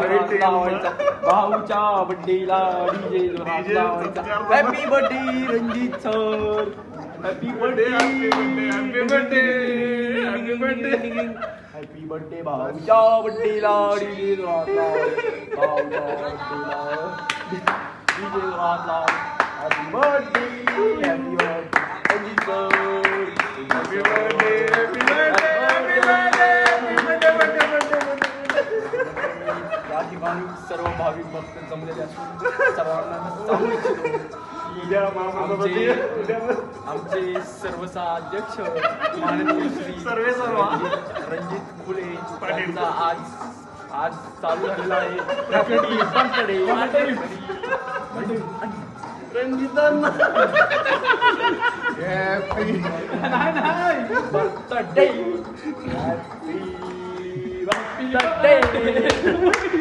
लावायचा भाऊच्या बड्डेला डीजे जोरात लावायचा. Happy birthday Ranjit sir. Happy birthday happy birthday happy birthday happy birthday भाऊच्या बड्डेला डीजे जोरात लावायचा. भाऊच्या बड्डेला डीजे जोरात लावायचा. Happy birthday happy birthday Ranjit sir. Happy birthday happy birthday happy birthday या ठिकाणी सर्व भाविक भक्त जमलेले असून सर्वांना सांगू इच्छितो आमचे सर्वसा अध्यक्ष माननीय श्री रणजित फुले यांचा आज चालू झालेला आहे बर्थडे. रणजितांना हॅपी बर्थडे हॅपी बर्थडे